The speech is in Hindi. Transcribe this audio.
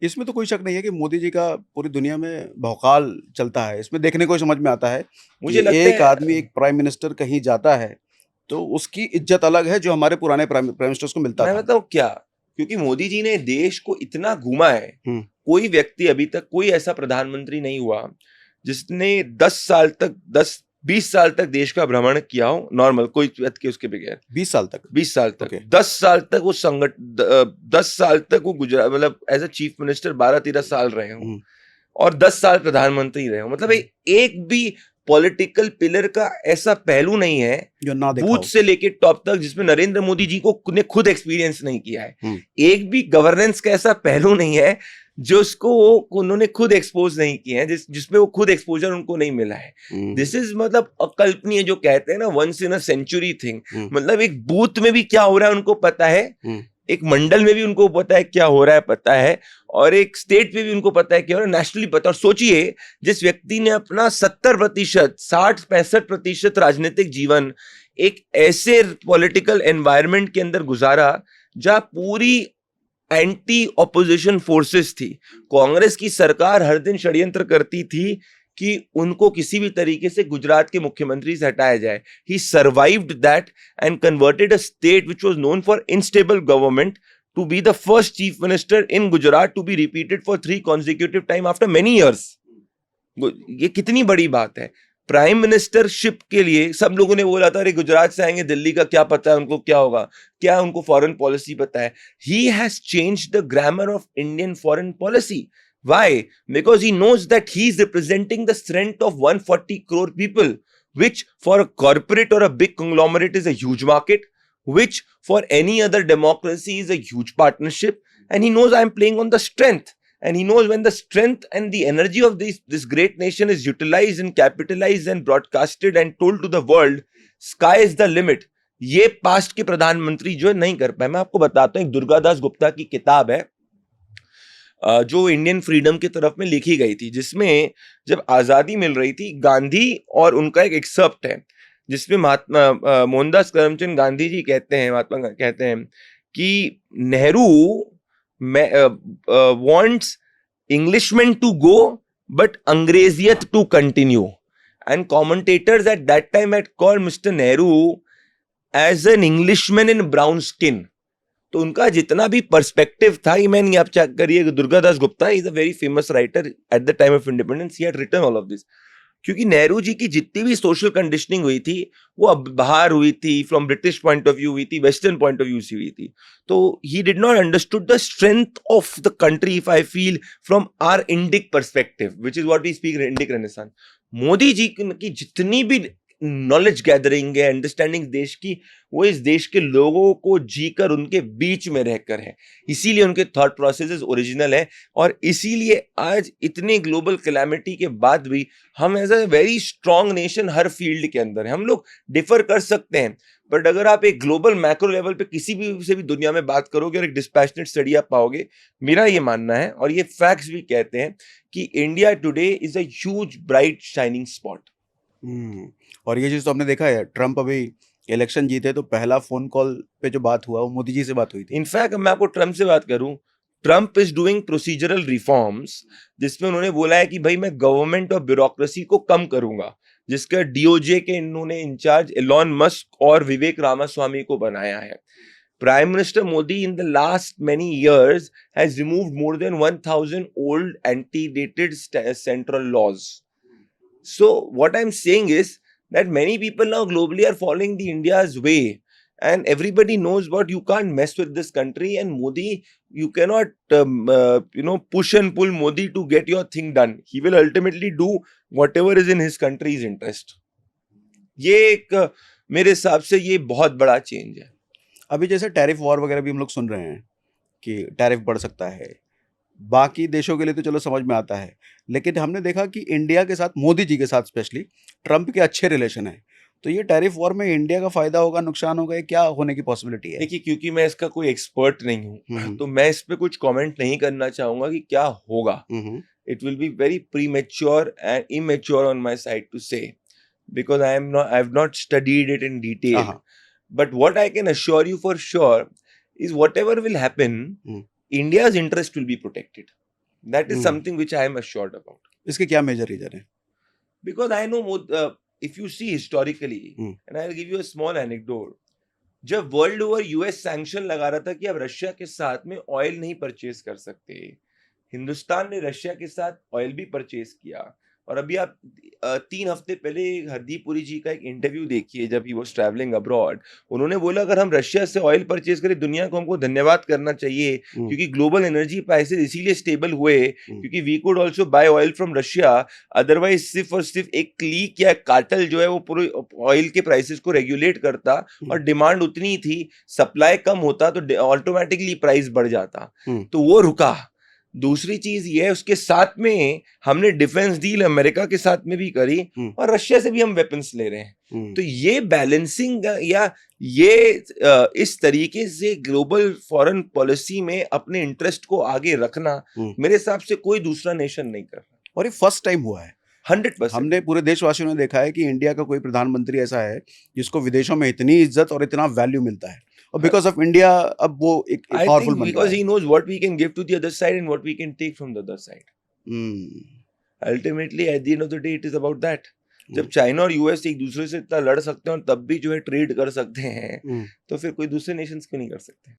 इसमें तो कोई शक नहीं है कि मोदी जी का पूरी दुनिया में भौकाल चलता है। इसमें देखने को ही समझ में आता है मुझे कि लगता एक है आदमी, एक प्राइम मिनिस्टर कहीं जाता है, तो उसकी इज़्ज़त अलग है जो हमारे पुराने प्राइम मिनिस्टर्स को मिलता मैं था। बताऊं क्या, क्योंकि मोदी जी ने देश को इतना घुमा है। हुँ, कोई व्यक्ति अभी तक, कोई ऐसा प्रधानमंत्री नहीं हुआ जिसने 10 साल तक देश का भ्रमण किया हो, नॉर्मल कोई व्यक्ति उसके बगैर। 20 साल तक। 20 साल तक, ओके। 10 साल तक वो 10 साल तक वो गुजरात, मतलब एज अ चीफ मिनिस्टर 12-13 साल रहे हो, हुँ, और 10 साल प्रधानमंत्री रहे हो। मतलब एक भी पॉलिटिकल पिलर का ऐसा पहलू नहीं है जो ना देखा बूथ हो। से लेके टॉप तक जिसमें नरेंद्र मोदी जी को ने खुद एक्सपीरियंस नहीं किया है। हुँ, एक भी गवर्नेंस का ऐसा पहलू नहीं है जो उसको उन्होंने खुद एक्सपोज नहीं किए हैं, जिसमें वो खुद एक्सपोजर उनको नहीं मिला है। हुँ, दिस इज मतलब अकल्पनीय, जो कहते हैं ना once in a century thing. हुँ, मतलब एक बूथ में भी क्या हो रहा है उनको पता है, हुँ, एक मंडल में भी उनको पता है क्या हो रहा है, पता है, और एक स्टेट पे भी उनको पता है क्या हो रहा है, नेशनली पता। और सोचिए, जिस व्यक्ति ने अपना 70%, 60-65% राजनीतिक जीवन एक ऐसे पॉलिटिकल एनवायरनमेंट के अंदर गुजारा जहां पूरी एंटी ऑपोजिशन फोर्सेस थी, कांग्रेस की सरकार हर दिन षड्यंत्र करती थी कि उनको किसी भी तरीके से गुजरात के मुख्यमंत्री से हटाया जाए। ही survived that and converted a state which was known for instable government to be the first chief minister in Gujarat to be repeated for 3 consecutive time after many years। ये कितनी बड़ी बात है। प्राइम मिनिस्टरशिप के लिए सब लोगों ने बोला था अरे गुजरात से आएंगे, दिल्ली का क्या पता है उनको क्या होगा, क्या उनको फॉरेन पॉलिसी पता है। He has changed the grammar of Indian foreign policy. Why? Because he knows that he is representing the strength of 140 crore people, which for a corporate or a big conglomerate is a huge market, which for any other democracy is a huge partnership. And he knows I am playing on the strength. And he knows when the strength and the energy of this great nation is utilized and capitalized and broadcasted and told to the world, sky is the limit। ये पास्ट के प्रधानमंत्री जो है नहीं कर पाए। मैं आपको बताता हूँ, एक दुर्गादास गुप्ता की किताब है जो इंडियन फ्रीडम की तरफ में लिखी गई थी, जिसमें जब आजादी मिल रही थी, गांधी और उनका एक एक्सर्प्ट है जिसमें महात्मा मोहनदास करमचंद गांधी जी कहते हैं, महात्मा कहते हैं कि Nehru wants Englishmen to go, but Angreziyat to continue. And commentators at that time had called Mr. Nehru as an Englishman in brown skin. तो उनका जितना भी पर्सपेक्टिव था, ये मैंने आप चेक करिए, Durgadas Gupta is a very famous writer at the time of independence, he had written all of this. क्योंकि नेहरू जी की जितनी भी सोशल कंडीशनिंग हुई थी वो अब बाहर हुई थी, from British point of view हुई थी, वेस्टर्न पॉइंट ऑफ व्यू से हुई थी। तो he did not understood the strength of the country, if I feel, from our Indic perspective, which is what we speak Indic renaissance. Modi ji की जितनी भी नॉलेज गैदरिंग है, अंडरस्टैंडिंग देश की, वो इस देश के लोगों को जीकर उनके बीच में रहकर है। इसीलिए उनके थॉट प्रोसेसेस ओरिजिनल है, और इसीलिए आज इतने ग्लोबल कैलामिटी के बाद भी हम as a very strong nation हर फील्ड के अंदर है। हम लोग डिफर कर सकते हैं, बट अगर आप एक ग्लोबल मैक्रो लेवल पे किसी भी से भी दुनिया में बात करोगे और एक डिस्पैशनेट स्टडी आप पाओगे। मेरा ये मानना है, और ये फैक्ट्स भी कहते हैं, कि India today is a huge bright shining spot. हुँ। और ये चीज़ तो हमने देखा है, ट्रम्प अभी इलेक्शन जीते तो पहला फ़ोन कॉल पे जो बात हुआ वो मोदी जी से बात हुई थी। इनफैक्ट मैं आपको ट्रम्प से बात करूं, Trump is doing procedural reforms, जिसमें उन्होंने बोला है कि भाई मैं गवर्नमेंट और ब्यूरोक्रेसी को कम करूंगा, जिसका डीओजे के इन्होंने इंचार्ज एलॉन मस्क और विवेक रामास्वामी को बनाया है। Prime minister Modi in the last many years has removed more than 1000 old anti-dated central laws. So what I'm saying is that many people now globally are following the India's way, and everybody knows what you can't mess with this country, and Modi, you cannot push and pull Modi to get your thing done. He will ultimately do whatever is in his country's interest. ये एक मेरे हिसाब से ये बहुत बड़ा चेंज है। अभी जैसे टैरिफ वॉर वगैरह भी हम लोग सुन रहे हैं कि टैरिफ बढ़ सकता है। बाकी देशों के लिए तो चलो समझ में आता है, लेकिन हमने देखा कि इंडिया के साथ, मोदी जी के साथ स्पेशली, ट्रम्प के अच्छे रिलेशन हैं। तो ये टैरिफ वॉर में इंडिया का फ़ायदा होगा, नुकसान होगा, ये क्या होने की पॉसिबिलिटी है? देखिए, क्योंकि मैं इसका कोई एक्सपर्ट नहीं हूँ, हुँ, तो मैं इस पे कुछ कमेंट नहीं करना चाहूंगा कि क्या होगा। हुँ, हुँ, It will be very premature and immature on my side to say, because I've not studied it in detail. हाँ, But what I can assure you for sure is whatever will happen, hmm, India's interest will be protected. That is hmm, something which I am assured about. इसके क्या मेजर रीजन है? Because I know if you see historically, hmm, and I'll give you a small anecdote. जब वर्ल्ड ओवर यूएस सैंक्शन लगा रहा था कि अब रशिया के साथ में ऑयल नहीं परचेज कर सकते, हिंदुस्तान ने रशिया के साथ ऑयल भी परचेज किया। और अभी आप 3 हफ्ते पहले हरदीप पुरी जी का एक इंटरव्यू देखिए, जब ही वॉज ट्रैवलिंग अब्रॉड, उन्होंने बोला अगर हम रशिया से ऑयल परचेज करें दुनिया को हमको धन्यवाद करना चाहिए, हम्म, क्योंकि ग्लोबल एनर्जी प्राइसेस इसीलिए स्टेबल हुए क्योंकि we could also buy oil from Russia. Otherwise सिर्फ और सिर्फ एक क्लीक या कार्टेल जो है वो पूरे ऑयल के प्राइसेस को रेगुलेट करता और डिमांड उतनी ही थी, सप्लाई कम होता तो ऑटोमेटिकली प्राइस बढ़ जाता, हम्म, तो वो रुका। दूसरी चीज ये है, उसके साथ में हमने डिफेंस डील अमेरिका के साथ में भी करी हम्म, और रशिया से भी हम वेपन्स ले रहे हैं। हम्म, तो ये बैलेंसिंग या ये इस तरीके से ग्लोबल फॉरेन पॉलिसी में अपने इंटरेस्ट को आगे रखना मेरे हिसाब से कोई दूसरा नेशन नहीं कर रहा। और ये फर्स्ट टाइम हुआ है। 100%। हमने पूरे देशवासियों ने देखा है कि इंडिया का कोई प्रधानमंत्री ऐसा है जिसको विदेशों में इतनी इज्जत और इतना वैल्यू मिलता है, और बिकॉज ऑफ इंडिया अब वो एक I पावरफुल think बन because रहा he knows what we can give to the other side and what we can take from the other side. है। Ultimately, at the end of the day, it is about that. जब चाइना और यूएस एक दूसरे से इतना लड़ सकते हैं और तब भी जो है ट्रेड कर सकते हैं, तो फिर कोई दूसरे नेशंस क्यों नहीं कर सकते?